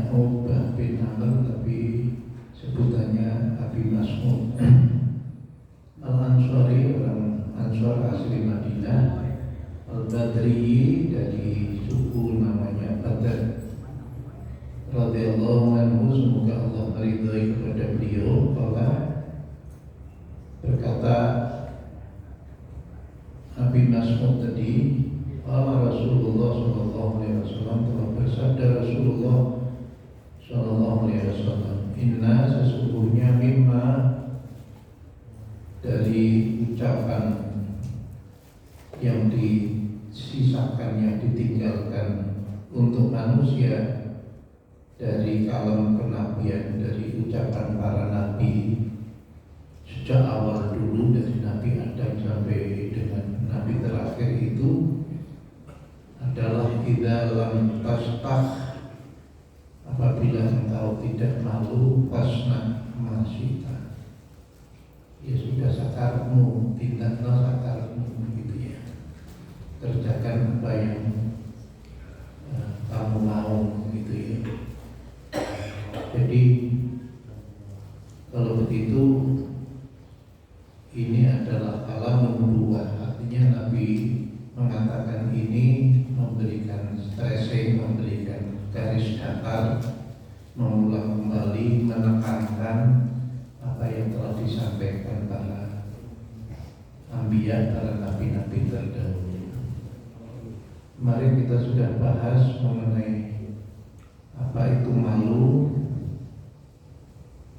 Uqbah bin Amr, tapi sebutannya Abi Mas'ud Al-Ansari, orang Ansar asli Madinah, Al-Badri, dari suku namanya Badr, radhiyallahu anhu, semoga Allah meridhai kepada beliau. Bahwa berkata Abi Mas'ud tadi, Allah Rasulullah sallallahu alaihi wasallam telah bersabda, Rasulullah sallallahu alaihi wasallam, inna, sesungguhnya, mimma, dari ucapan yang disisakan, yang ditinggalkan untuk manusia dari kalam kenabian, dari ucapan para nabi sejak awal dulu, dari Nabi Adam sampai dengan Nabi terakhir itu adalah idza lam tastah, apabila engkau tidak malu, fasna masita, ya sudah sakarmu, tindaklah sakarmu, begitu ya, kerjakan apa yang kamu mau, gitu ya. Jadi kalau begitu, ini adalah kalam nubuwah, artinya Nabi mengatakan ini memberikan stressing, memberikan garis datar, mengulang kembali, menekankan apa yang telah disampaikan para anbiya, para nabi-nabi terdahulu. Kemarin kita sudah bahas mengenai apa itu malu.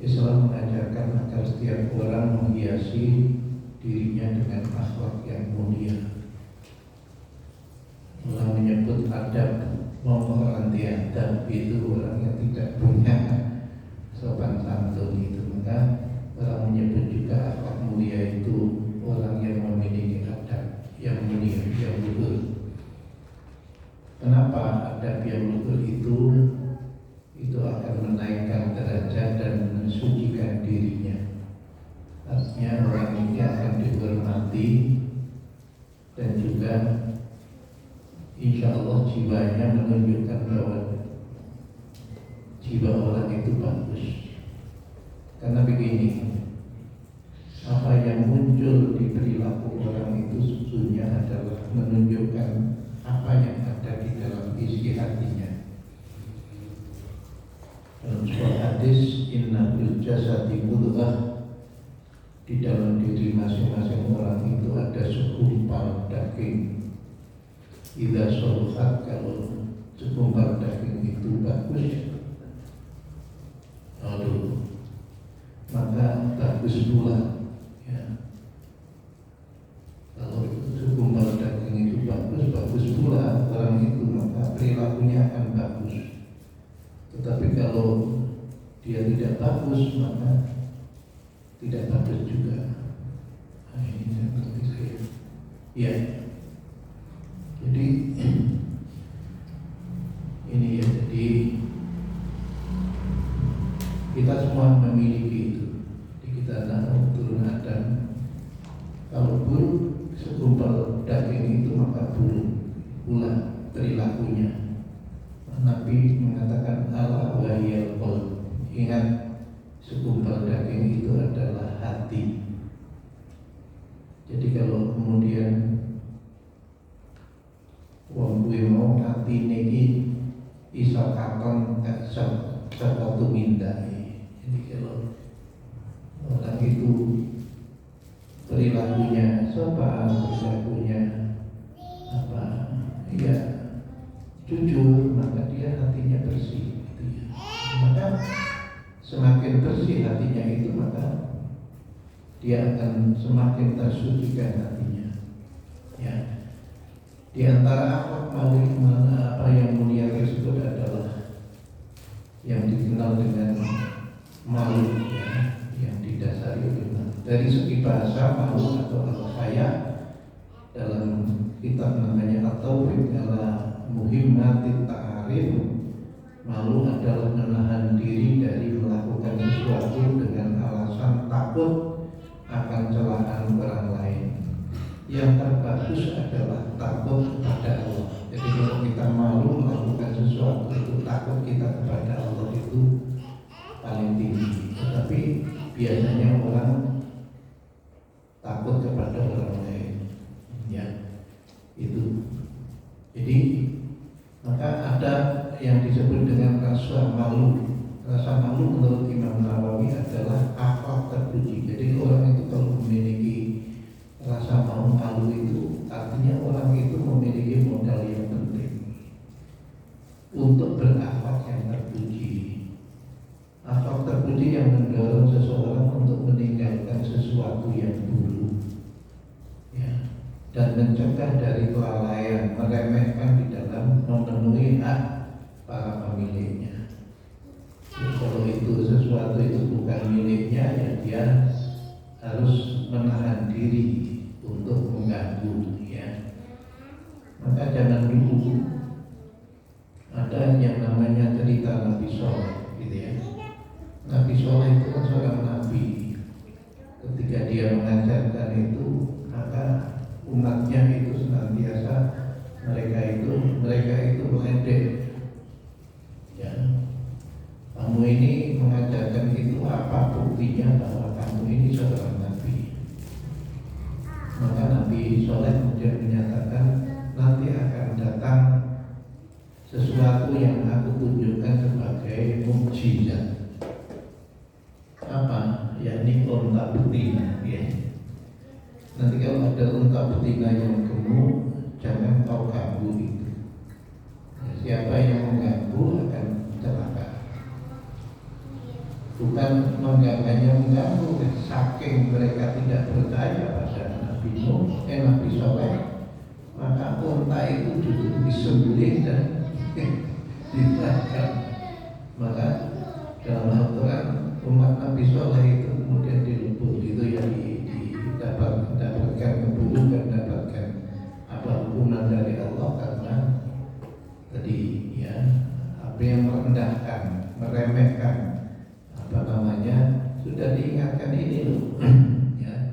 Islam mengajarkan agar setiap orang menghiasi dirinya dengan akhlak yang mulia. Allah menyebut adab, menghormati adab itu orang yang tidak punya sopan santun itu. Maka orang menyebut juga akhlak mulia itu orang yang memiliki adab yang mulia, yang luhur. Kenapa adab yang luhur itu akan menaikkan derajat dan mensucikan dirinya. Artinya orang ini akan dihormati dan juga insya Allah jiwanya menunjukkan bahwa jiwa orang itu bagus. Karena begini, apa yang muncul di perilaku orang itu sesungguhnya adalah menunjukkan apa yang ada di dalam isi hatinya. Dalam sebuah hadis, inna fil jasadi mudghah, di dalam diri masing-masing orang itu ada segumpal daging. Idza saluhat, kalau segumpal daging itu bagus, lalu maka bagus pula ya. Kalau segumpal daging itu bagus, bagus pula orang itu, maka perilakunya akan bagus. Tetapi kalau dia tidak bagus, maka tidak bagus juga. Nah, ini seperti saya. Ya. Jadi ini ya, jadi kita semua memiliki itu. Jadi kita adalah turun Adam. Kalau buruk segumpal daging itu, maka buruk pula perilakunya. Nabi mengatakan ala wahyal qalb, ingat segumpal daging itu adalah hati. Jadi kalau kemudian wong kuwi mau hati niki iso katon satu mindai. Jadi kalau orang itu perilakunya sopan, perilakunya apa ya, jujur, maka dia hatinya bersih, gitu ya. Maka semakin bersih hatinya itu, maka dia akan semakin tersucikan hatinya. Ya. Di antara akhlak apa yang mulia tersebut adalah yang dikenal dengan malu, ya, yang didasari oleh malu. Dari segi bahasa, malu atau al-haya dalam kitab namanya At-Tauhid ala Muhimmatit Ta'arif, malu adalah menahan diri dari melakukan sesuatu dengan alasan takut akan celaan orang lain. Yang terbagus adalah takut kepada Allah. Jadi kalau kita malu melakukan sesuatu itu takut kita kepada Allah. biasanya orang takut kepada orang lain, ya itu. Jadi maka ada yang disebut dengan rasa malu. Rasa malu menurut Imam Nawawi adalah akhlak terpuji. Jadi orang itu kalau memiliki rasa malu itu artinya orang itu memiliki modal yang penting untuk berakhlak yang terpuji. Akhlak terpuji yang mendorong seseorang untuk meninggalkan sesuatu yang buruk, ya, dan mencegah dari kelalaian, meremehkan di dalam memenuhi hak para pemiliknya. Jadi kalau itu sesuatu itu bukan miliknya, ya dia harus menahan diri untuk mengganggu, ya. Maka zaman dulu ada yang namanya cerita Nabi Soleh, gitu ya. Nabi Soleh itu kan seorang nabi. Ketika dia mengajarkan itu, maka umatnya itu senantiasa mereka itu meledek. Ya, kamu ini mengajarkan itu apa buktinya bahwa kamu ini seorang nabi? Maka Nabi Soleh kemudian menyatakan, nanti akan datang sesuatu yang aku tunjukkan sebagai mukjizat. Apa? Yakni unta betina, ya. Nanti kalau ada unta betina yang gemuk, jangan kau ganggu itu. Siapa yang mengganggu akan celaka. Bukan mengganggu, saking mereka tidak percaya pada Nabi Nuh, Nabi Soleh, maka unta itu justru disembelih dan dibakar. Maka dalam Al-Quran umat Nabi Soleh itu kemudian dilebur, itu yang mendapatkan keburukan, mendapatkan hukuman dari Allah karena tadi, ya, apa yang merendahkan, meremehkan, sudah diingatkan ini loh, ya,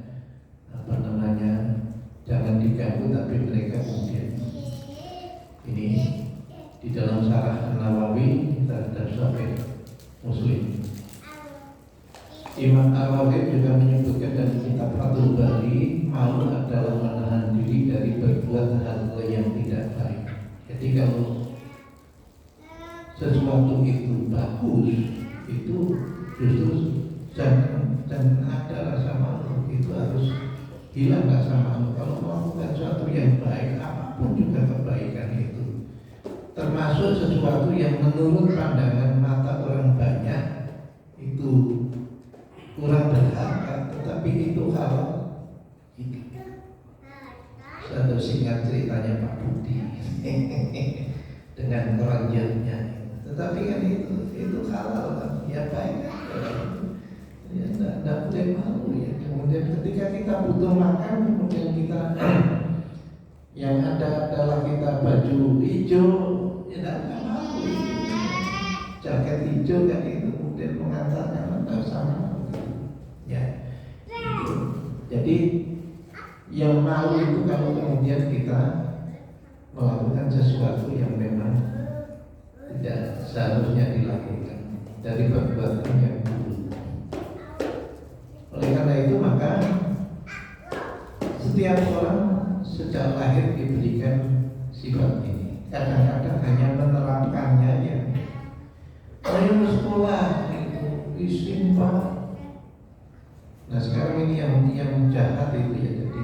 jangan diganggu, tapi mereka kemudian ini di dalam Syarah An-Nawawi terhadap Sahih Muslim. Imam An-Nawawi juga menyebutkan dari kitab Fathul Bari, malu adalah menahan diri dari berbuat hal yang tidak baik. Jadi kalau sesuatu itu bagus, itu justru jangan ada rasa malu, itu harus hilang rasa malu. Kalau melakukan sesuatu yang baik, apapun juga kebaikan itu, termasuk sesuatu yang menurut pandangan mata orang banyak itu kurang berharga, tetapi itu halal. Satu singkat ceritanya Pak Budi dengan keranjangnya, tetapi kan itu halal kan, ya baik, ya tidak boleh malu, ya. Kemudian ketika kita butuh makan, kemudian kita yang ada adalah kita baju hijau, ya tidak malu, jaket hijau kan itu kemudian mengantarkan anda sama. Ya, jadi yang malu itu kalau kemudian kita melakukan sesuatu yang memang tidak seharusnya dilakukan dari perbuatan yang buruk. Oleh karena itu maka setiap orang sejak lahir diberikan sifat ini. Kadang-kadang hanya menerapkannya ya. Ayo sekolah itu isin Pak. Nah sekarang ini yang jahat itu ya, jadi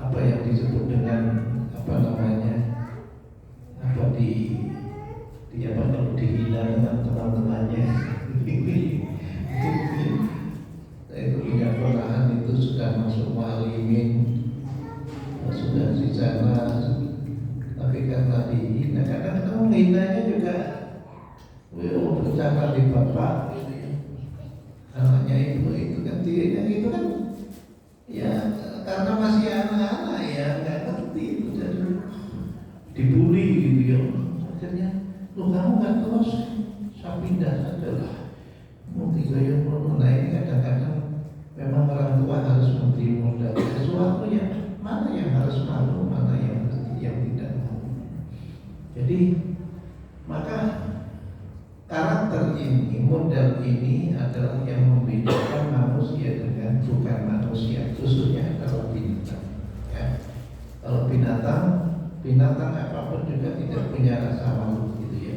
apa yang disebut dengan kalau dihina dengan teman-temannya itu punya perahan itu sudah masuk mu'alimin, sudah di sana, tapi karena dihina, kadang-kadang menghinanya juga bercanda di bapak, anaknya itu kan dirinya itu kan ya karena masih anak-anak ya nggak ngerti itu, jadi dibully gitu ya. Akhirnya lu kamu nggak terus, saya pindah saja lah. Mungkin saya mau naik, kadang-kadang memang orang tua harus memberi modal sesuatu yang mana yang harus malu, mana yang tidak malu. Jadi maka karakter ini, model ini adalah yang membedakan manusia dengan bukan manusia, khususnya adalah binatang. Ya. Kalau binatang apapun juga tidak punya rasa malu gitu ya.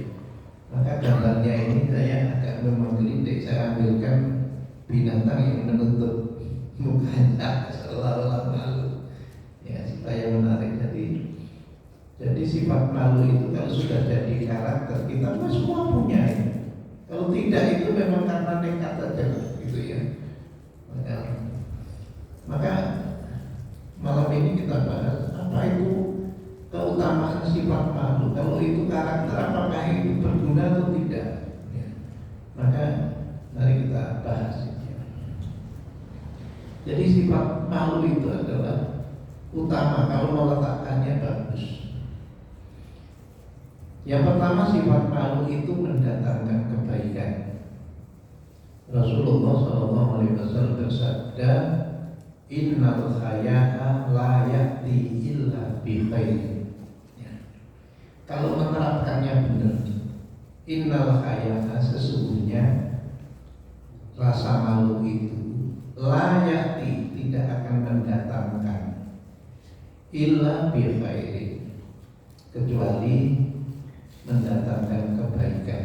Maka gambarnya ini saya agak menggelitik, saya ambilkan binatang yang menutup mukanya seolah-olah malu, ya supaya menarik. Jadi sifat malu itu kalau sudah jadi karakter kita semua punya ini. Kalau tidak itu memang karena nekat saja gitu ya. Maka malam ini kita bahas apa itu keutamaan sifat malu. Kalau itu karakter, apakah itu berguna atau tidak? Ya. Maka mari kita bahas. Jadi sifat malu itu adalah utama kalau meletakkannya bagus. Yang pertama, sifat malu itu mendatangkan kebaikan. Rasulullah SAW bersabda, Innal haya'a la ya'ti illa bi khair. Ya. Kalau menerapkannya benar, innal haya'a, sesungguhnya rasa malu itu la ya'ti, tidak akan mendatangkan illa bi khair, kecuali mendatangkan kebaikan.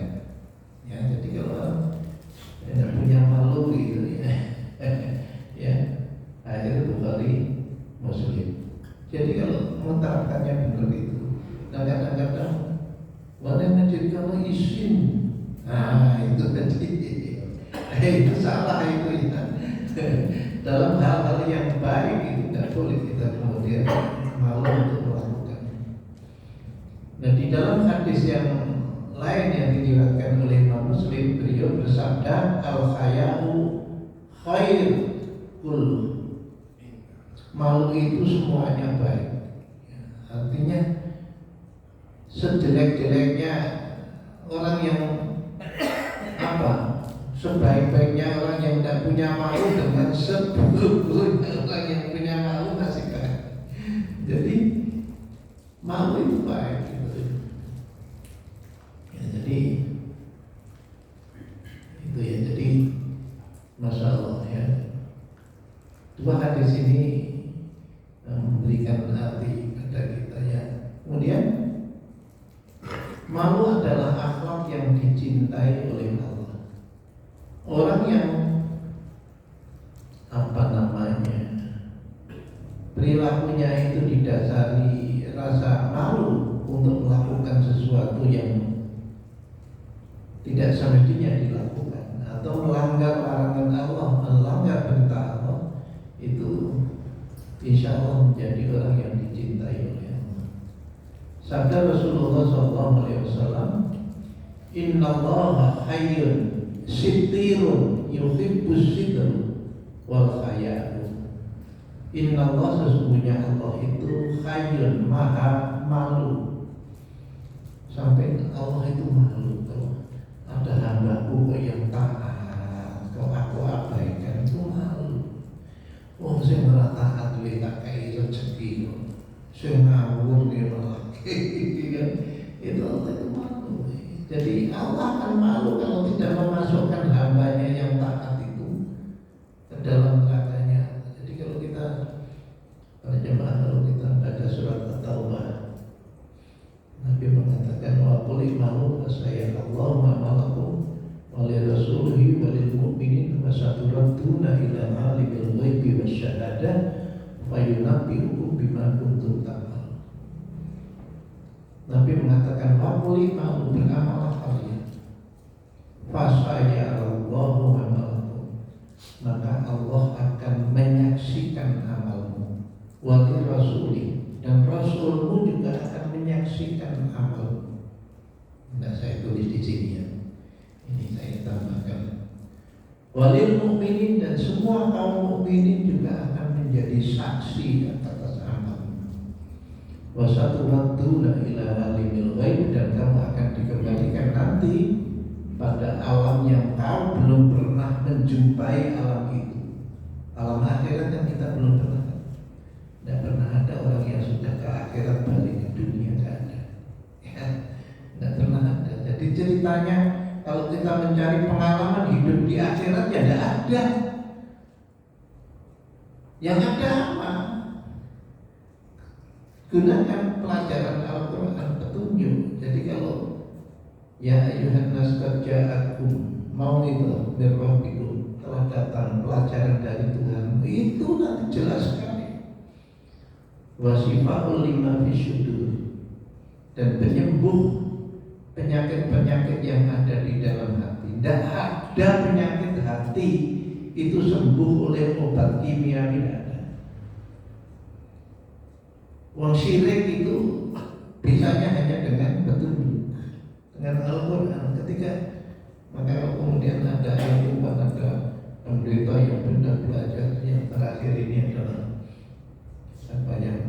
Ya, jadi kalau tidak punya malu gitu ya, ya akhirnya Bukhari Muslim. Jadi kalau menerapkannya benar itu, dan kadang-kadang mana masjid kalau isin, itu tadi itu salah itu ya. Dalam hal-hal yang baik itu tidak boleh kita kemudian malu untuk melakukan. Dan di dalam hadis yang lain yang diriwayatkan oleh Imam Muslim, beliau bersabda, al-haya'u khair kullu. Malu itu semuanya baik. Artinya sejelek-jeleknya orang yang sebaik-baiknya orang yang tidak punya malu dengan seburuk-buruknya orang yang punya malu masih baik. Jadi malu itu baik. Jadi itu ya, jadi Masya Allah ya, dua hadis ini memberikan arti pada kita ya. Kemudian malu adalah akhlak yang dicintai oleh Allah. Orang yang perilakunya itu didasari rasa malu untuk melakukan sesuatu yang tidak semestinya dilakukan atau melanggar larangan Allah, melanggar perintah Allah, itu insya Allah menjadi orang yang dicintai oleh Allah. Sabda Rasulullah SAW, Inna Allah hayyun sitirun yuhibbus sitr wal haya'u. Inna Allah, sesungguhnya Allah itu hayyun, maha malu. Sampai Allah itu malu kalau ada hambaku yang taat, kalau aku abaikan itu malu. Wong sing ora taat duwe tak kei rezeki, sing ngawur dia malah itu Allah itu malu. Jadi Allah akan malu kalau tidak memasukkan hambanya yang taat itu ke dalam nerakanya. Jadi kalau kita kalau kita baca surat At-Taubah, Nabi mengatakan wa qul malu saya Allah ma malakum wa li rasulihi wa lil mu'minin wa saturadduna ila alimil ghaibi wasyahadah fa yunabbi'ukum bima kuntum ta'malun. Nabi mengatakan wa qul malu, beramalah kalian, fa sayarallahu amalakum, maka Allah akan menyaksikan amalmu, wa li rasuli, dan Rasulmu juga akan menyaksikan amalmu. Nah, saya tulis di sini ya. Ini saya tambahkan. Walil mukminin, dan semua kaum mukminin juga akan menjadi saksi atas amalmu. Wasaturaduna ila alimil ghaib, dan kamu akan dikembalikan nanti pada alam yang kau belum pernah menjumpai alam itu. Alam akhirat yang kita belum pernah. Tidak pernah ada orang yang sudah ke akhirat balik ke dunia, tidak ada ya, tidak pernah ada. Jadi ceritanya kalau kita mencari pengalaman hidup di akhirat ya tidak ada. Yang ada apa? Gunakan pelajaran Al-Quran petunjuk. Jadi kalau ya ayuhan nas qad ja'akum mau'izah mir rabbikum, telah datang pelajaran dari Tuhan, itu nanti jelas sekali. Wasifaul lima fisyudur, dan penyembuh penyakit-penyakit yang ada di dalam hati. Tidak ada penyakit hati itu sembuh oleh obat kimia, tidak ada. Wong syirik itu bisanya hanya dengan petunjuk, dengan Al-Quran. Ketika maka kemudian ada ilmuwan, ada pendeta yang benar belajar. Yang terakhir ini adalah siapa yang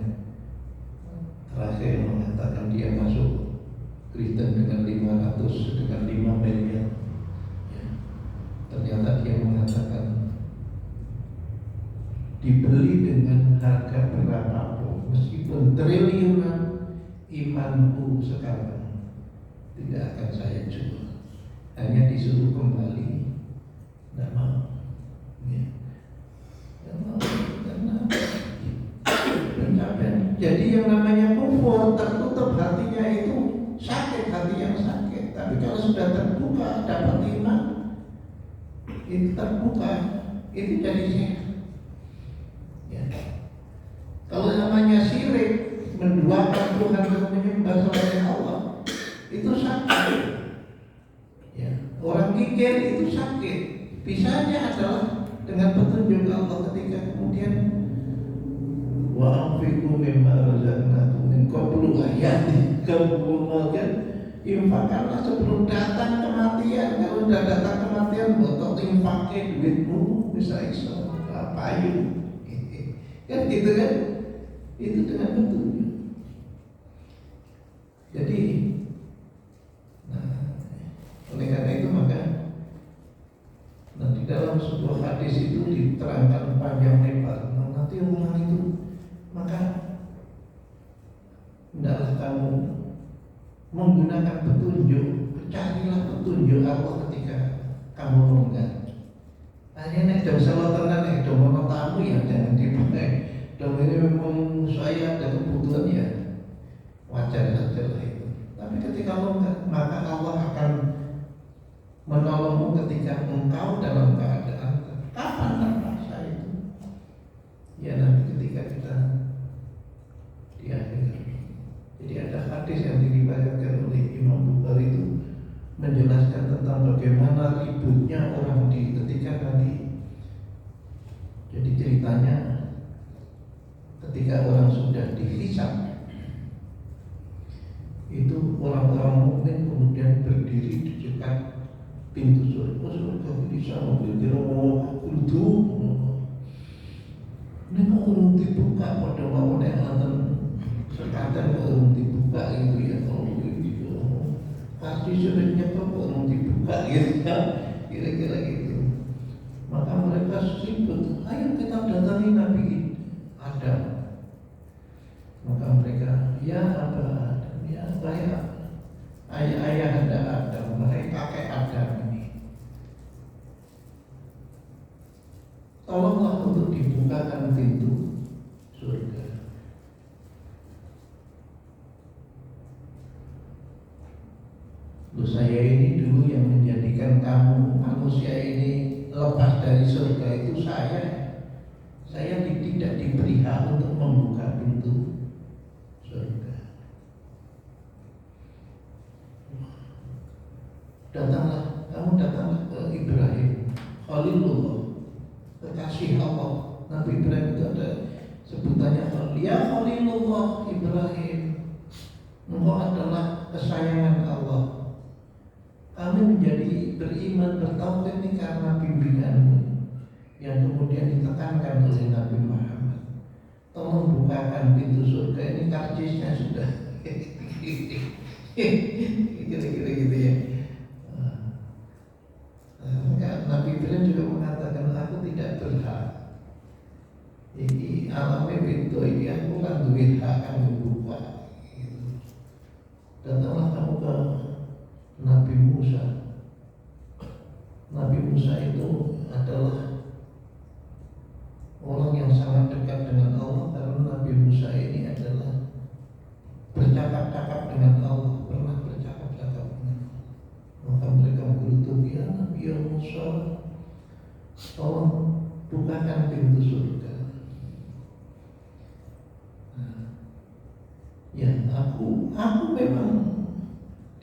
terakhir mengatakan dia masuk Kristen dengan 5 miliar. Ya. Ternyata dia mengatakan dibeli dengan harga berapapun, meskipun triliunan, imanku sekarang tidak akan saya jual. Hanya disuruh kembali, tidak mau. Ya. Tidak mau karena pencapaian. Jadi yang namanya kufur, tertutup hatinya itu sakit, hati yang sakit. Tapi kalau sudah terbuka, dapat iman, itu terbuka, itu jadi sehat. Ya. Kalau namanya syirik, menduakan Tuhan dan menyembah selain Allah, itu sakit. Ya. Orang kikir itu sakit. Bisanya adalah dengan petunjuk Allah ketika kemudian wa anfiqu mimma razaqnakum min qablu ayati kabulkan, infakkanlah sebelum datang kematian. Kalau sudah datang kematian, botok infaknya duitmu bisa iso apa ayu. Kan gitu kan? Itu dengan petunjuk. Jadi oleh karena itu maka di dalam sebuah hadis itu diterangkan panjang lebar. Nanti omongan itu, maka hendaklah kamu menggunakan petunjuk. Carilah petunjuk Allah ketika kamu longgar. Hanya nek jam salatan nek do mono tamu ya jangan dipakai. Dong ini memang saya ada kebutuhan ya wajar saja lah itu. Tapi ketika longgar, maka Allah akan menolongmu ketika engkau dalam keadaan kapan terpaksa itu. Ya nanti ketika kita di akhirat. Jadi ada hadis yang diriwayatkan oleh Imam Bukhari itu menjelaskan tentang bagaimana ributnya orang di ketika nanti. Jadi ceritanya ketika orang sudah dihisab, itu orang-orang mukmin kemudian berdiri di dekat pintu surga. Surga bisa mobil kira-kira kudu. Ini kok urung dibuka pada mau nek wonten sekadar kok urung dibuka gitu ya. Kalau gitu pasti sebenarnya kok urung dibuka gitu ya. Kira-kira gitu. Maka mereka sibuk, ayo kita datangi Nabi Adam. Maka mereka, ya apa, ya saya ayah anda Adam, mereka kakek Adam ini. Tolonglah untuk dibukakan pintu surga. Loh, saya ini dulu yang menjadikan kamu manusia ini lepas dari surga itu saya tidak diberi hak untuk membuka pintu surga. Kamu datanglah ke Ibrahim Khalilullah, kekasih Allah. Nabi Ibrahim itu ada sebutannya ya Khalilullah Ibrahim, engkau adalah kesayangan Allah. Kami menjadi beriman bertauhid ini karena bimbinganmu yang kemudian ditekankan oleh Nabi Muhammad. Tolong bukakan pintu surga ini, karcisnya sudah kira-kira gitu ya. Nabi Ibrahim juga mengatakan, aku tidak berhak. Ini alamnya pintu ini, aku kan duit hak akan membuka. Datanglah kamu ke Nabi Musa, Musa itu adalah orang yang sangat dekat dengan Allah, karena Nabi Musa ini adalah bercakap-cakap dengan Allah, pernah bercakap-cakap dengan Allah. Maka mereka berlutut, ya Nabi Musa, tolong bukakan pintu surga. Ya, aku memang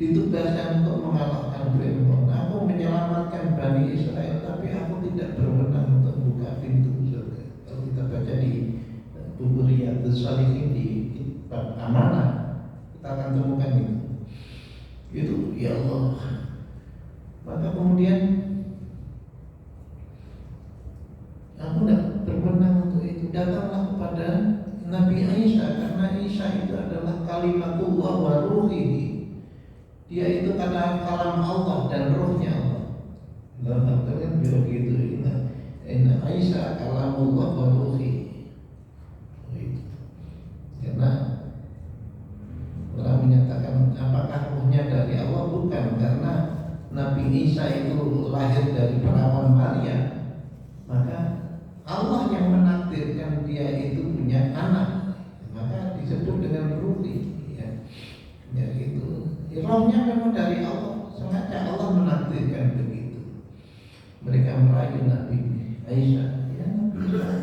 ditugaskan untuk mengalahkan Fir'aun. Aku menyelamatkan Bani Israel, tapi aku tidak berwenang untuk membuka pintu surga. Kalau kita baca di buku Riyadhus Shalihin di kitab Amanah, kita akan temukan itu. Itu ya Allah. Maka kemudian aku tidak berwenang untuk itu. Datanglah kepada Nabi Isa, karena Isa itu adalah kalimatullah wa ruhihi. Dia itu kalam Allah dan rohnya Allah. Dalam Al-Quran begitu. Inna Isa kalamullah wa ruhihi. Karena orang menyatakan apakah rohnya dari Allah? Bukan, karena Nabi Isa itu lahir dari perawan Maria. Maka Allah yang menakdirkan dia itu punya anak, maka disebut dengan ruhi, ya gitu. Rohnya memang dari Allah, sengaja Allah menakdirkan begitu. Mereka merayu Nabi Aisyah, ya Nabi Aisyah,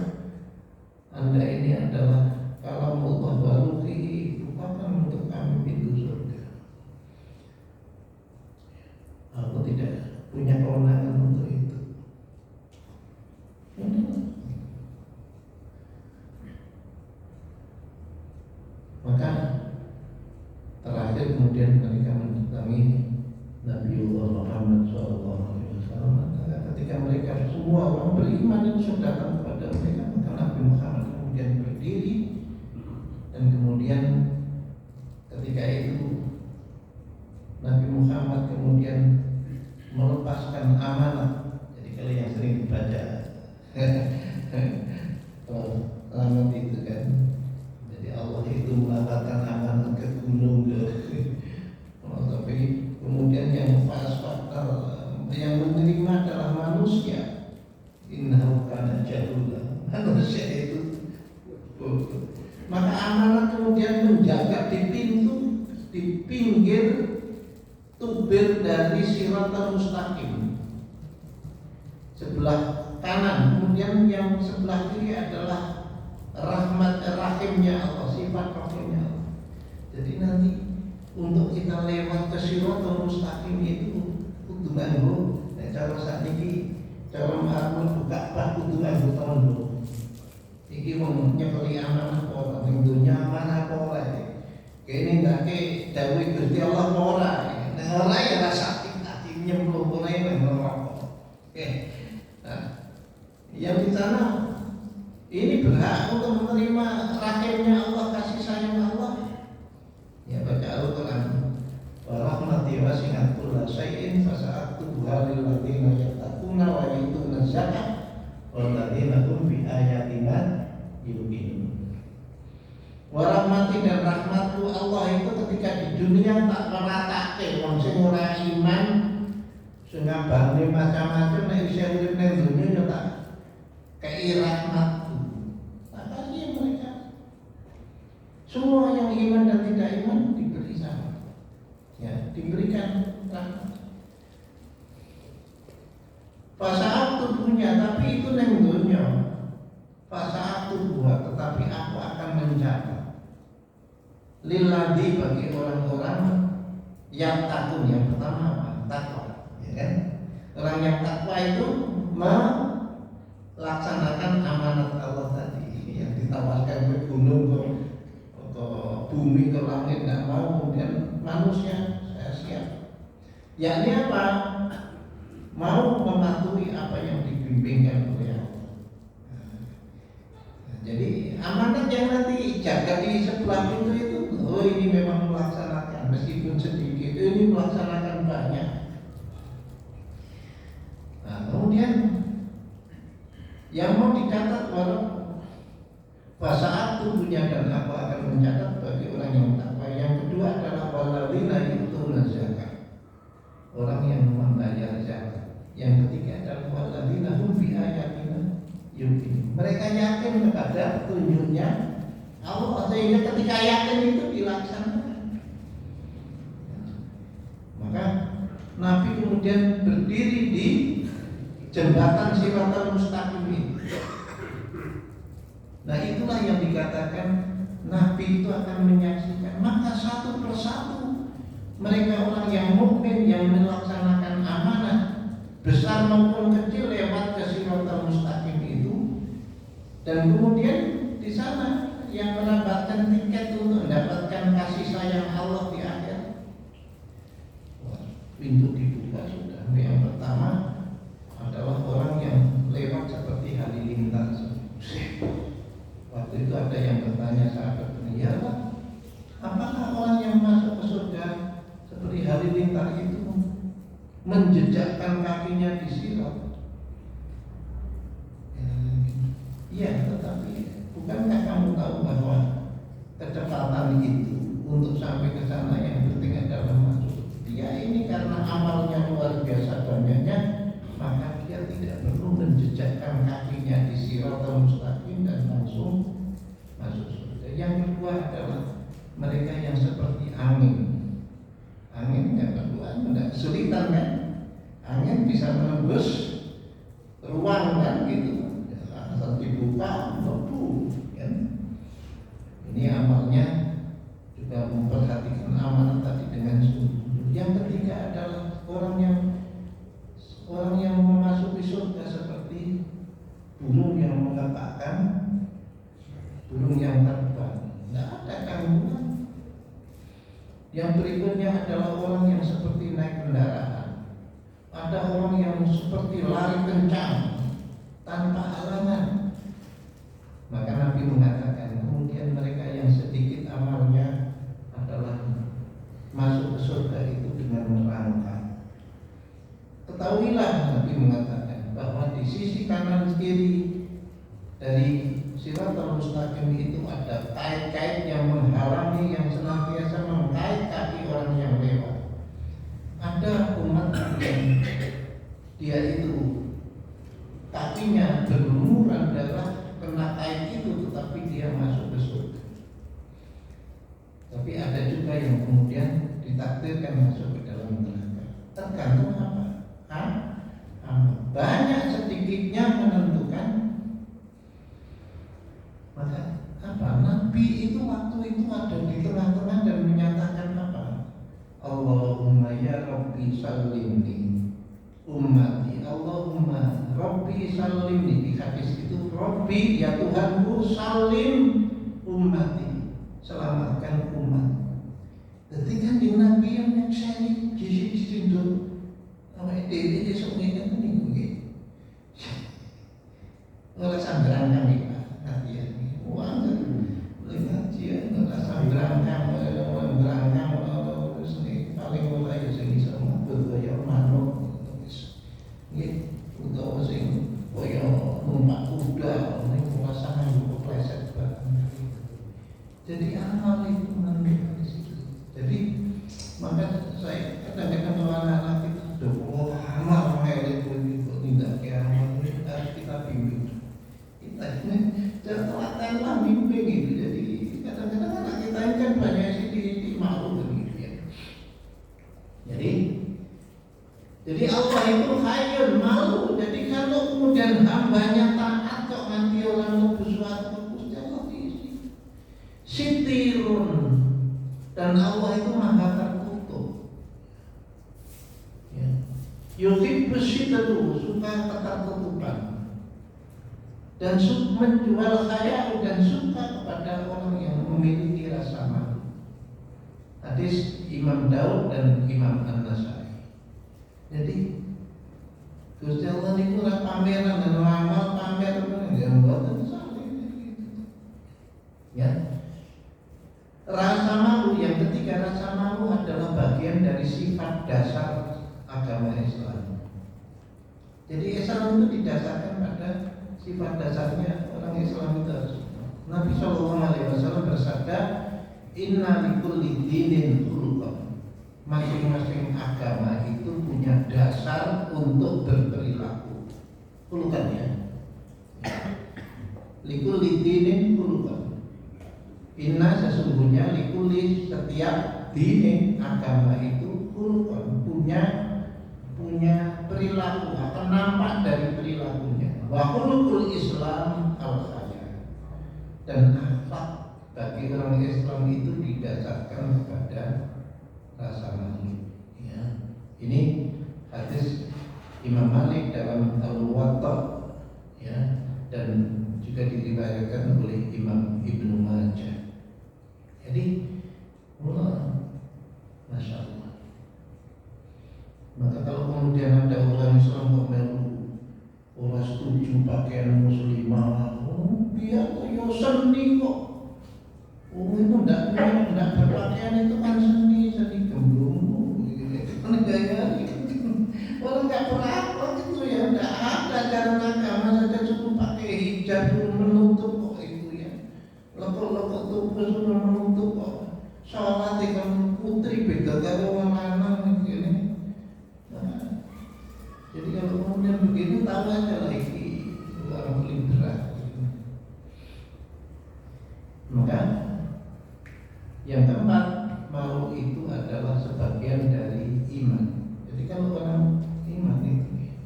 Anda ini adalah kalamullah wa ruhi, bukakan untuk kami pintu surga. Aku tidak punya kewenangan untuk itu. Maka terakhir kemudian mereka mendatangi Nabiullah Muhammad SAW. Ketika mereka semua orang beriman yang sudah datang kepada mereka, maka Nabi Muhammad kemudian berdiri, dan kemudian ketika itu Nabi Muhammad kemudian melepaskan amanat. Jadi kalau yang sering dibaca amanat itu kan, Allah itu mengatakan amanat ke gunung tapi kemudian yang yang menerima adalah manusia. Innahu kana jahula, manusia itu. Maka amanat kemudian menjaga di pintu, di pinggir tubir dari Shiratal Mustaqim sebelah kanan, kemudian yang sebelah kiri adalah rahmat rahimnya Allah, sifat rahimnya Allah. Jadi nanti untuk kita lewat ke Shiratal Mustaqim itu kudu nganggo cara sakniki cara mlaku Ka'bah kudu nganggo tondo. Iki wong nyekeli amanah apa ning dunya amanah apa ora. Kene ndake dawuh Gusti Allah apa ora. Nek ora ya rasa ati nyemplung ora nang neraka. Nah, yang di sana ini berhak untuk menerima rahimnya Allah, kasih sayang Allah. Ya baca Al-Quran. Wa rahmati wasi'at kulla syai'in fasa'aktubuha lil ladzina yattaquna wa yu'tuna zakat wal ladzina hum bi ayatina yuqinun. Wa rahmati dan rahmatku Allah itu ketika di dunia tak meratake wong sing ora iman, sing ngabane macam-macam nek isih urip ning dunya ya tak kei rahmat. Semua yang iman dan tidak iman diberi sama, ya diberikan rahmat. Fasaat tubuhnya, tapi itu neng dunia. Fasaat tubuhnya, tetapi aku akan mencatat. Lilladzi bagi orang-orang yang takut, yang pertama apa? Takwa, ya kan? Orang yang takwa itu melaksanakan amanat Allah tadi, yang ditawarkan ke gunung, ke bumi, ke langit, tidak mau. Kemudian manusia, saya siap. Yakni apa? Mau mematuhi apa yang dibimbingkan oleh Allah. Jadi amanat yang nanti jaga di sebelah pintu itu, oh ini memang melaksanakan meskipun sedikit, ini melaksanakan banyak. Nah kemudian yang mau dicatat walau Fasaat tubuhnya dan aku akan mencatat bagi orang yang takwa. Yang kedua adalah waladzina yu'tuna zakat, orang yang membayar zakat. Yang ketiga adalah walladzina hum bi ayatina yuqinun. Mereka yakin kepada petunjuknya Allah, sehingga ketika yakin itu dilaksanakan. Maka Nabi kemudian berdiri di jembatan Shiratal Mustaqim ini. Nah, itulah yang dikatakan Nabi itu akan menyaksikan. Maka satu persatu mereka orang yang mukmin yang melaksanakan amanah besar maupun kecil lewat ke Shiratal Mustaqim itu, dan kemudian di sana yang mendapatkan tiket untuk mendapatkan kasih sayang Allah di akhir. Pintu dibuka sudah. Yang pertama adalah orang yang lewat seperti halilintar. Waktu itu ada yang bertanya sahabat, ya Allah, apakah orang yang masuk ke surga seperti halilintar itu menjejakkan kakinya di sirat? Iya, tetapi bukankah kamu tahu bahwa kecepatan itu untuk sampai ke sana yang penting adalah masuk? Dia ini karena amalnya luar biasa banyaknya, maka dia tidak perlu menjejakkan kakinya di Shiratal Mustaqim dan langsung masuk surga. Yang kedua adalah mereka yang seperti angin. Angin nggak perlu nggak kesulitan kan? Angin bisa menembus ruang kan gitu. Asal dibuka, lebu, kan? Ini amalnya juga memperhatikan amanah tadi dengan sungguh. Yang ketiga adalah orang yang memasuki surga seperti burung yang mengepakkan, burung yang terbang, tidak ada gangguan. Yang berikutnya adalah orang yang seperti naik kendaraan. Ada orang yang seperti lari kencang tanpa halangan. Maka Nabi mengatakan kemudian mereka yang sedikit amalnya adalah masuk ke surga itu dengan merangkak. Ketahuilah, Nabi mengatakan bahwa di sisi kanan kiri dari Shiratal Mustaqim itu ada kait-kait yang menghalangi, yang senantiasa mengkait kaki orang yang lewat. Ada umat yang dia itu kakinya berlumuran darah kena kait itu, tetapi dia masuk ke surga. Tapi ada juga yang kemudian ditakdirkan masuk ke dalam neraka. Tergantung apa? Banyak sedikitnya menentukan. Maka apa? Nabi itu waktu itu ada di tengah-tengah dan menyatakan apa? Allahumma ya Rabbi salimni ummati, Allahumma Rabbi salimni. Di hadis itu Rabbi, ya Tuhanku, salim ummati, selamatkan umat. Ketika di Nabi yang nyekseni gisi-gisi itu awake dhewe esuk ngene niku nggih. Ora sampeyan kami Pak, ngajian. Wah, ngajian ora sampeyan berangkang terus nih paling mulai sing iso matur kaya manuk. Nggih, utawa sing kaya numpak kuda ning pasangan kepleset banget. Jadi amal itu menentukan di situ. Jadi maka saya kadang-kadang kalau anak-anak kita doa amal melet itu tidak kiamat ini harus kita bimbing. Kita ini telatenlah bimbing itu. Jadi kadang-kadang anak kita ini kan banyak sih malu begitu ya. Jadi Allah itu hayyun malu. Jadi kalau kemudian hambanya taat kok nanti orang lebih suatu sitirun, dan Allah itu maha tertutup. Ya. Yuhibbus sitru, suka ketertutupan, dan menjual khayal dan suka kepada orang yang memiliki rasa malu. Hadis Imam Daud dan Imam An-Nasai. Jadi Gusti Allah itu pameran dan amal pamer yang buat ya. Rasa malu yang ketiga, rasa malu adalah bagian dari sifat dasar agama Islam. Jadi Islam itu didasarkan pada sifat dasarnya orang Islam itu harus. Nabi SAW bersabda, Inna likulli dinin khuluqan. Masing-masing agama itu punya dasar untuk berperilaku. Khuluqan ya. Likulli dinin khuluqan. Inna sesungguhnya likulli setiap dinin agama itu khuluqan, punya perilaku, akan nampak dari perilakunya. Wa khuluqul Islam al-khaya. Dan akhlak bagi orang Islam itu didasarkan kepada rasa malu. Ya. Ini hadis Imam Malik dalam Al-Muwatta, ya, dan juga diriwayatkan oleh Imam Ibnu Majah. Jadi, Masya Allah. Maka kalau kemudian ada orang Islam kok orang setuju pakaian muslimah, dia kok yo seni kok. Itu enggak berpakaian itu kan seni gemblung, kan gaya gitu. Orang enggak berakhlak itu ya enggak ada ajaran agama saja cukup pakai hijab menutup kok itu ya. Lekuk-lekuk tubuh sudah menutup kok. Sholat dengan putri beda karo wong lanang ini. Nah, jadi kalau kemudian begitu tahu aja lagi orang liberal. Maka yang keempat, malu itu adalah sebagian dari iman. Jadi kalau orang iman itu,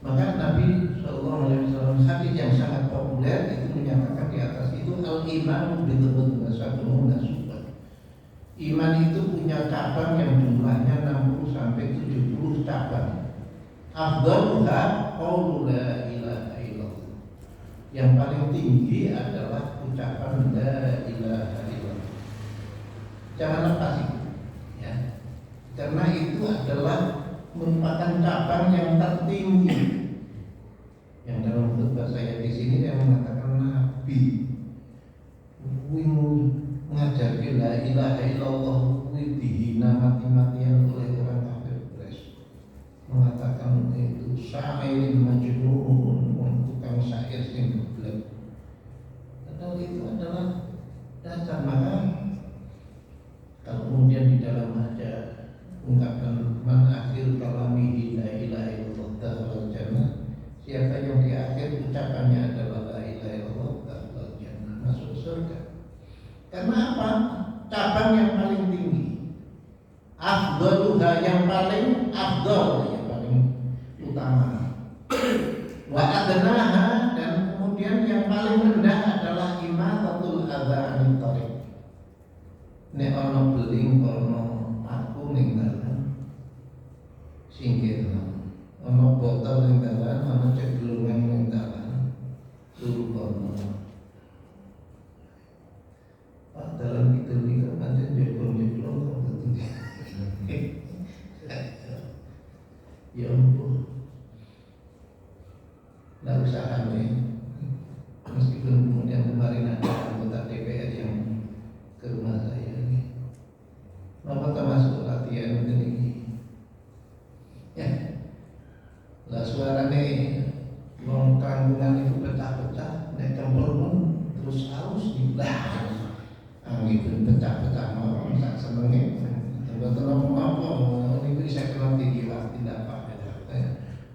maka Nabi SAW hadis yang sangat populer itu menyatakan di atas itu al-iman bid'un wa sab'una syu'bah. Iman itu punya cabang yang jumlahnya 60 sampai 70 cabang. Afdaluha qaulu la ilaha illallah. Yang paling tinggi adalah ucapan la ilaha illallah. Jangan lepas itu, ya. Karena itu adalah merupakan cabang yang tertinggi. Yang dalam khutbah saya di sini yang mengatakan Nabi mengajarkan la ilaha illallah dihina mati-matian oleh orang kafir Quraisy. Mengatakan itu syair majnun, tukang syair sing goblok. Padahal itu adalah dasar. Maka kalau kemudian di dalam aja ungkapan man akhir kalamihi la ilaha illallah dakhala jannah, siapa yang di akhir ucapannya adalah la ilaha illallah dakhala jannah, masuk surga. Karena apa? Cabang yang paling tinggi, afdaluha yang paling afdal, yang paling utama. Wa adnaha, dan kemudian yang paling rendah adalah imatatul adza anit thariq. Nek ana beling ana aku ning dalan singkirno, ana botol ning dalan, ana ceglungan ning dalan turu kono. Pak dalan kita iki pancen jeblong-jeblong kok betul. Ya ampun. Nggak usah aneh. Meskipun kemudian kemarin ada anggota DPR yang ke rumah saya. Bapak termasuk latihan ini, ya. Lah suaranya wong tanggungan itu pecah-pecah, nek tempel pun terus harus dibelah. Angin pun pecah-pecah mau sak senenge. Betul apa ini bisa kenal tinggi lah tidak apa-apa.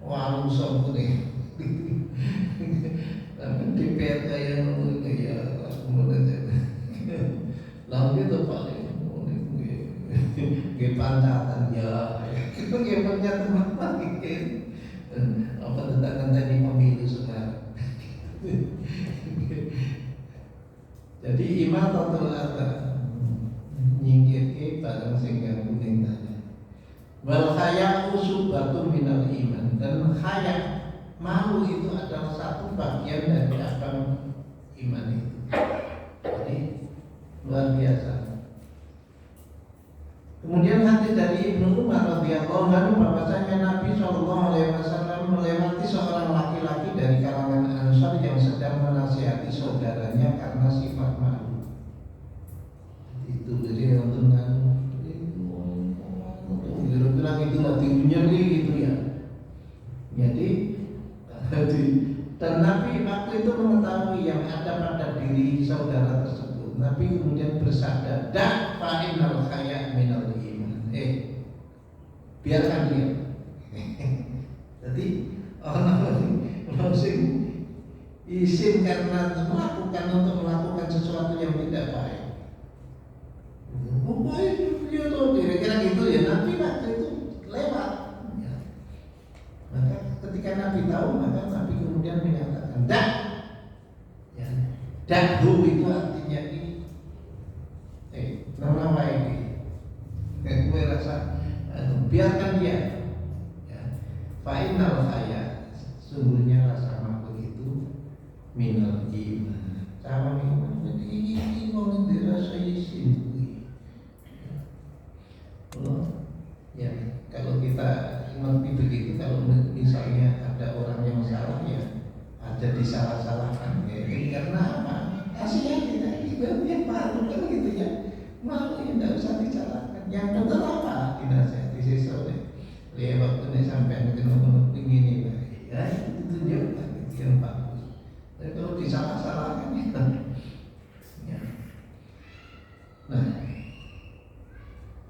Wah lusa nih. Tapi DPR kayak nunggu ya kemudian aja. Lalu itu paling nggih pancatan ya. Itu nggih pancatan apa iki? Apa tentang tadi pemilu sekarang. Jadi imatatul adza nyingkirke barang sing ganggu ning dalan. Wal haya'u subatun minal iman, dan haya malu itu adalah satu bagian dari cabang iman itu. Jadi luar biasa. Kemudian hadis dari Ibnu Umar radhiyallahu anhu bahwasanya Nabi sallallahu alaihi wasallam melewati seorang laki-laki dari kalangan Ansar yang sedang menasihati saudaranya karena sifat malu. Itu jadi nonton bilang itu lagi nyeri gitu ya. Jadi dan Nabi waktu itu mengetahui yang ada pada diri saudara tersebut. Nabi kemudian bersabda, "Da fa'inal khaya' minal iman." Biarkan dia. Jadi orang sing isim karena untuk melakukan sesuatu yang tidak baik. Baik dia tuh kira-kira gitu ya. Nabi waktu itu lewat. Ya. Maka ketika Nabi tahu, maka Nabi kemudian menyatakan dak. Ya. Dakhu itu artinya nama ini. Gue rasa biarkan dia. Ya. Fa'inal khaya, sungguhnya rasa makhluk itu minal iman. Sama iman. Jadi ini mau dirasa isin. Ya, kalau kita mengerti begitu, kalau misalnya ada orang yang salah ya ada disalah-salahkan ya. Karena apa? Kasihan kita yang malu kan gitu ya. Malu ya tidak usah disalahkan. Yang benar apa? Dinasihati sesuatu. Lihat waktu ini sampai kenal ini ya itu tunjukkan yang bagus. Tapi kalau disalah-salahkan ya. Nah,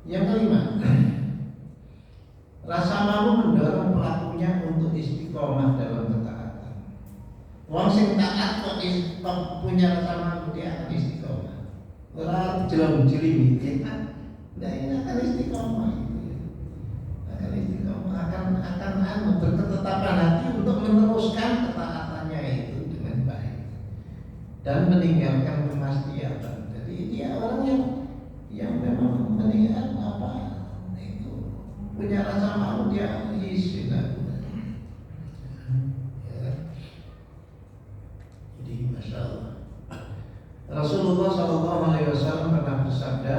yang kelima, rasa malu mendorong pelakunya untuk istiqomah dalam ketaatan. Wong sing taat kok punya rasa malu, dia akan istiqomah. Orang jelang-jeling dia akan istiqomah itu ya. Akan istiqomah, akan berketetapan hati untuk meneruskan ketaatannya itu dengan baik dan meninggalkan kemaksiatan. Jadi dia orang yang memang meninggal itu punya rasa malu, dia isi ya. Jadi masya Allah, Rasulullah SAW pernah bersabda,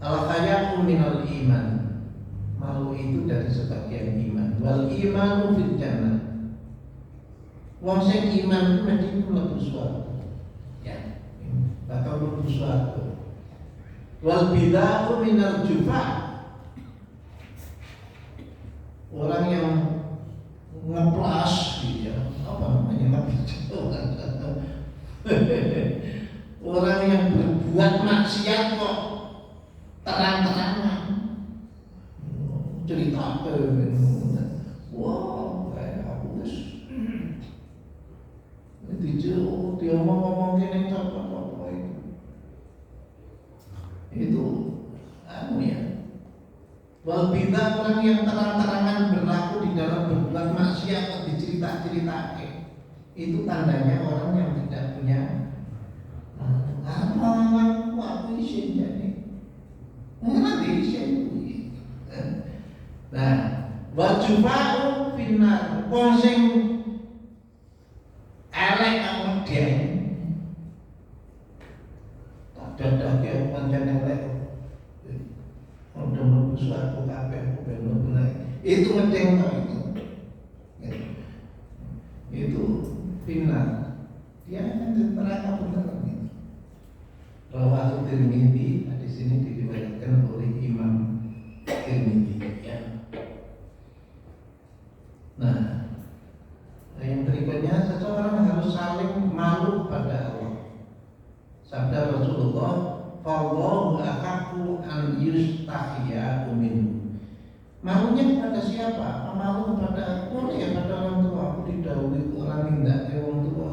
al-haya'u minal iman, malu itu dari sebagian iman. Wal imanu fil jannah, wong sing iman itu mesti mlebu swarga. Atau mlebu swarga. Wal bid'atu minal jufa, orang yang ngeplas dia apa namanya orang yang berbuat maksiat kok terang-terangan cerita wah kayak aku wis dia ngomong kene apa itu ya. Wal bid'ah, orang yang terang-terangan berlaku di dalam berbuat maksiat atau dicerita-ceritakan, itu tandanya orang yang tidak punya aku isin jadi nanti isin. Nah, wajubau finar, posing elek sama dia dadah yang pancen elek udah bagus aku kabeh bener itu ngedeng itu itu final dia akan di neraka beneran gitu. Rawahu Tirmidzi, di sini diriwayatkan oleh Imam Tirmidzi ya. Nah, yang berikutnya, seseorang harus saling malu kepada Allah. Sabda Rasulullah, "Fallahu ahaqqu an yustahiya minhu." Malunya kepada siapa? Malu kepada boleh pada orang tua. Aku didhawuhi orang tidak ke orang tua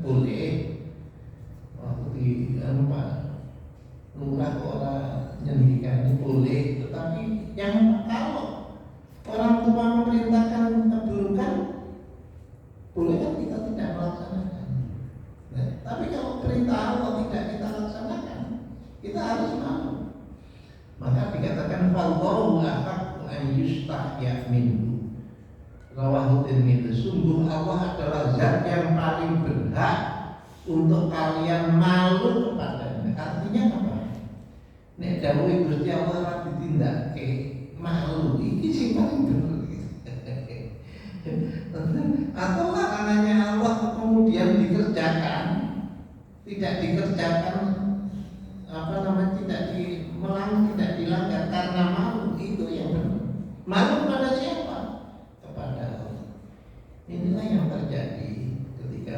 boleh. Waktu di Pak lurah orang nyendikan boleh, tetapi yang kalau orang tua memerintahkan keburukan, boleh kan kita tidak melaksanakan. Nah, tapi kalau perintah Allah tidak kita laksanakan, kita harus malu. Maka dikatakan fallahu ahaqqu an yustahya minhu. Rawahu Tirmidzi. Sungguh Allah adalah zat yang paling berhak untuk kalian malu kepadanya. Artinya apa? Nek dawuh Gusti Allah ora ditindakake malu, iki sing paling bener. Atau larangannya Allah kemudian dikerjakan, tidak dikerjakan tidak dilanggar karena malu, itu yang benar. Malu kepada siapa? Kepada Allah. Inilah yang terjadi ketika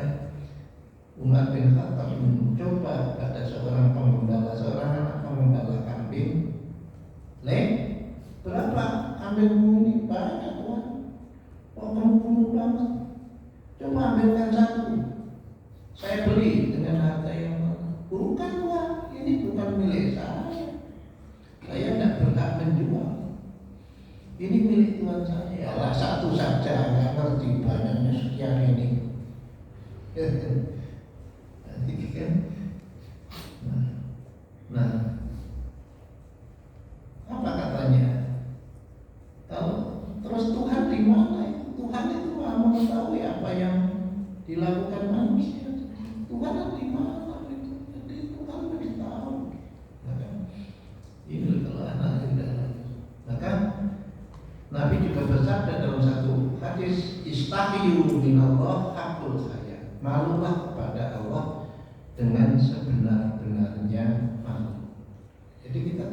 Umar bin Khattab mencoba pada seorang anak pengembala kambing. Berapa kambingmu ini, Pak? banget. Coba ambilkan satu. Saya beli dengan harga yang bukan Pak, ini bukan milik saya. Saya tidak berhak menjual. Ini milik Tuhan saya. Lah satu saja, nggak ngerti banyaknya sekian ini. Kan? Nah, apa katanya? Kalau terus Tuhan di mana? Tuhan itu mengetahui apa yang dilakukan manusia. Tuhan di mana itu? Jadi Tuhan beritahu. Maka ini kalau anak tidak. Maka Nabi juga bersabda dalam satu hadis, istahiyu minallah haqqul haya. Malulah kepada Allah dengan sebenar-benarnya malu. Jadi kita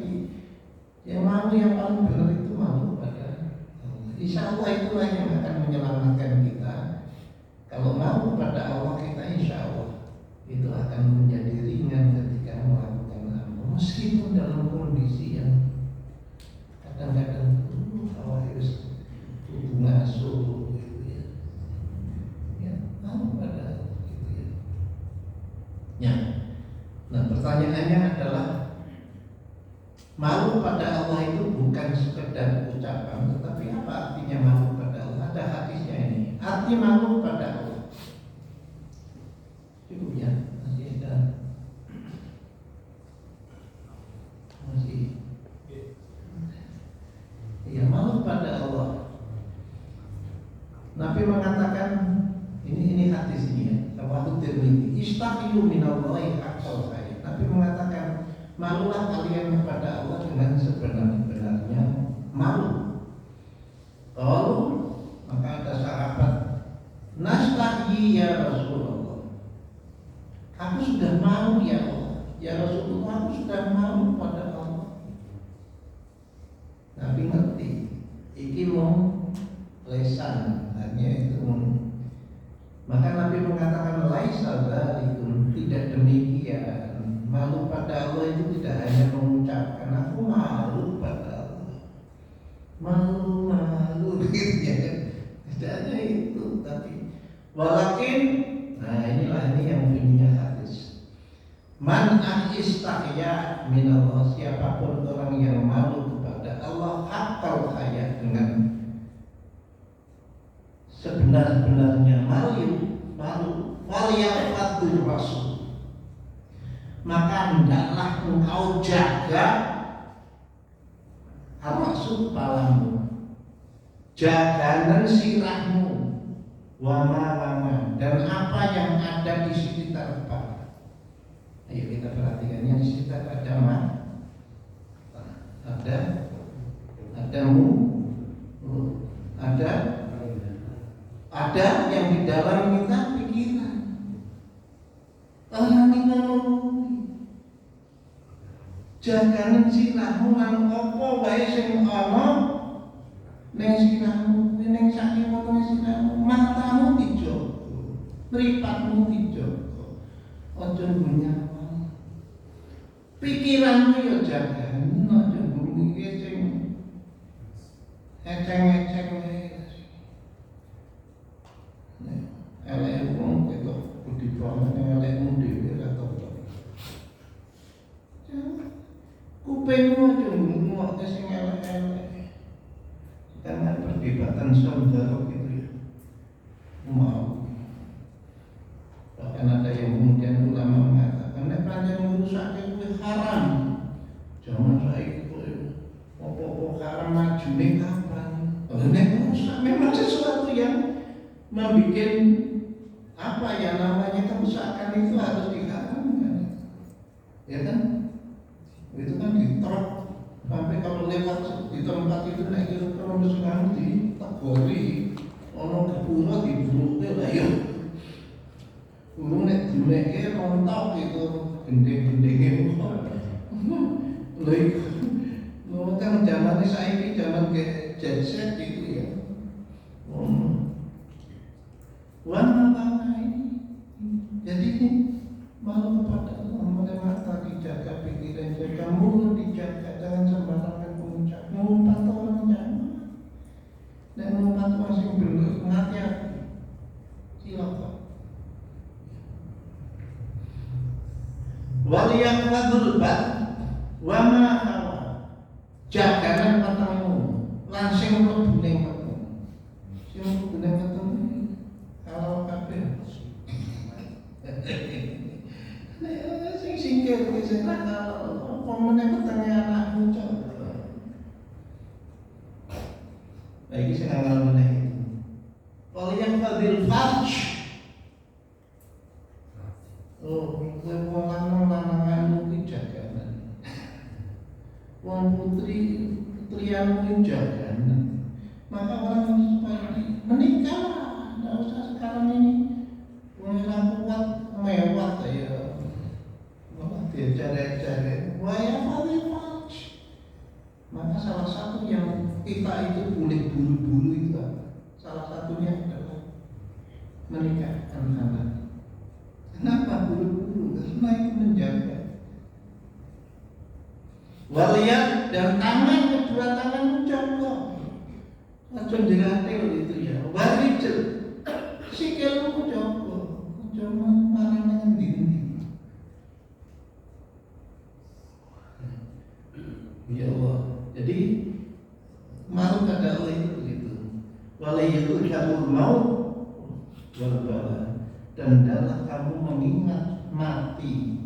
yang malu yang paling benar itu malu kepada Allah. Insya Allah itulah yang akan menyelamatkan kita. Kalau malu kepada Allah kita, insya Allah itu akan menjadi ringan ketika melakukan amal. Meskipun dalam kondisi yang kadang-kadang harus ngasuh gitu ya. Ya, malu pada gitu ya. Ya. Nah, pertanyaannya adalah malu pada Allah itu bukan sekedar ucapan, tetapi apa artinya malu pada Allah? Ada hadisnya ini. Arti malu pada Allah. Cukup ya, masih ada. Masih. Ya, malu pada Allah. Nabi mengatakan ini hadis ini ya. Rawahu Tirmidzi. Istaqiyu minallahi haqqal haya. Nabi mengatakan malulah kalian kepada Allah dengan sebenar-benarnya malu. Kalau maka ada sahabat, nastahyi ya Rasulullah. Aku sudah malu ya Allah. Ya Rasulullah, aku sudah malu pada Allah. Nabi ngerti. Iki mau lesan, hanya itu. Maka Nabi mengatakan laisa dzalikum, tidak demikian. Malu pada Allah itu tidak hanya mengucapkan aku malu pada Allah, malu gitu ya. Tidak hanya itu, tapi walakin, nah inilah ini yang bunyinya hadis. Man istahya minallah, siapapun orang yang malu kepada Allah haqqal haya, dengan sebenar-benarnya malu, falyafatul rasul, maka hendaklah engkau jaga rasul palamu, jaganan sirahmu, wama dan apa yang ada di sekitar kepala. Ayo kita perhatikannya, di sekitar ada ada yang di dalam kita pikiran. Yang jaganan sirahmu lan apa wae sing ana ning sirahmu, ning sakimu ning sirahmu, matamu dijogo, mripatmu dijogo. Aja gunyah. Pikiranmu yo jaganan, aja gunyah sing eceng-eceng wae. Elek wong ketok budi banget elekmu dhewe ora tau. Kupingmu aja ngomong sing elek-elek. Karena perdebatan saudara gitu ya. Mau. Bahkan ada yang kemudian ulama mengatakan nek pancen merusak itu haram. Jangan saiki apa-apa haram majune kapan. Nek merusak memang sesuatu yang membuat apa yang namanya kerusakan itu harus diharamkan, ya kan? Itu kan diterap sampai kalau lewat di tempat itu naik kalau sekarang ditegori, ono kepura diburuknya lah ya. Burung nek duneknya rontok itu gendeng-gendengnya lagi. Mau kan zamannya saiki zaman kayak jet set itu ya. Warna ini, jadi ini malu kepada Allah, mata dijaga, pikiran dijaga, mulut dijaga, jangan sembarangan mengucap, ngumpat orang jangan, dan ngumpat masing benar, hati-hati. wadul bat wa ma hawa jagalan matemu lan sing mlebune matemu sing mlebune matemu kalau kabeh sing singkir wis apa meneh wetenge anakmu cok iki sing ngamal meneh wal yang fadil farj kowe wong lanang iki jagalan wong putrianmu jagalan maka orang supaya menikah nggak usah sekarang ini punya kuat mewah ya malah dia cari-cari waya fadil maka salah satu yang kita itu boleh buru-buru itu salah satunya adalah menikahkan anak. Kenapa buru-buru? Karena itu menjaga waliat dan tangan, kedua tangan menjaga macam jeratil itu ya warijel sikilmu jaga cuma marah dengan diri ya Allah. Jadi malu pada Allah itu begitu walayatu syarul maut wal bala dan dalam kamu mengingat mati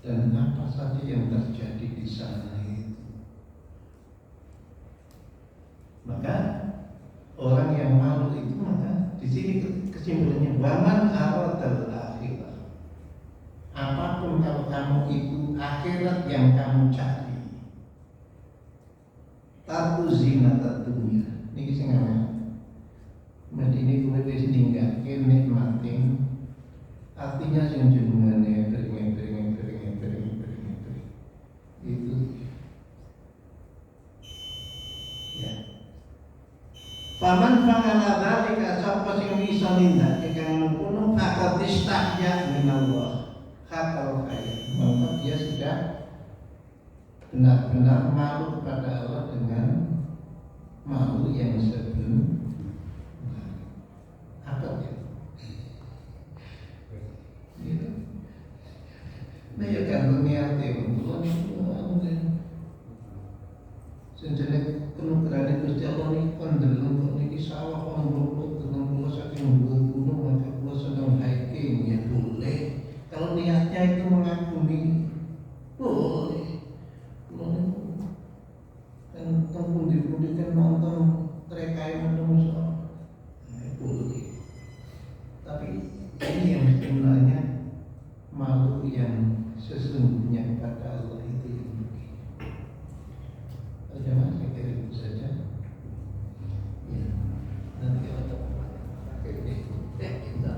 dan apa saja yang terjadi di sana itu. Maka orang yang malu itu maka di sini kesimpulannya waman aradal akhirah. Apapun kalau kamu itu akhirat yang kamu cari. Tatu zinat dunia. Niki sing ana. Medine kowe wis ninggake nikmatin. Artinya sing jenengane bering itu ya. Paman fa'ala dzalika sapa sing bisa nindakake kang mengkono faqad istahya minallah. Hakal kaya. Maka dia sudah benar-benar malu kepada Allah dengan malu yang sebenar. Apa ya? Gitu. Nah ya kan niate untuk senjane kenugrahan Gusti Allah niki kondeleng kok niki sawah ombrok dengan kula saking gunung maka kula seneng hiking ya boleh. Kalau niatnya itu mengagumi boleh. Dan pundi-pundi kan nonton trekai menungso boleh. Tapi ini yang sebenarnya malu yang sesungguhnya kepada Allah itu yang begini. Jemaah saya kira itu saja. Ya, nanti kita pakai ini. Kita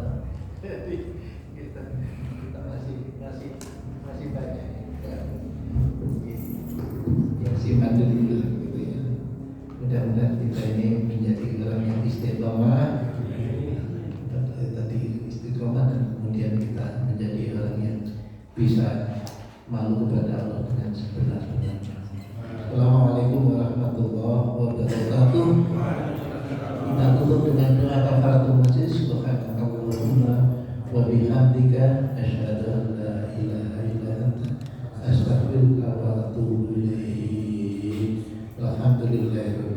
masih banyak. Ya simpan dulu gitu ya. Mudah-mudahan kita ini menjadi orang yang istiqomah. Tadi istiqomah dan kemudian kita menjadi orang yang bisa malu kepada Allah dengan sebenar-benarnya. Assalamualaikum warahmatullahi wabarakatuh. Kita tutup dengan doa kafaratul majlis. Subhanakallahumma wa bihamdika asyhadu an la ilaha illa anta astaghfiruka wa atubu ilaik. Alhamdulillah.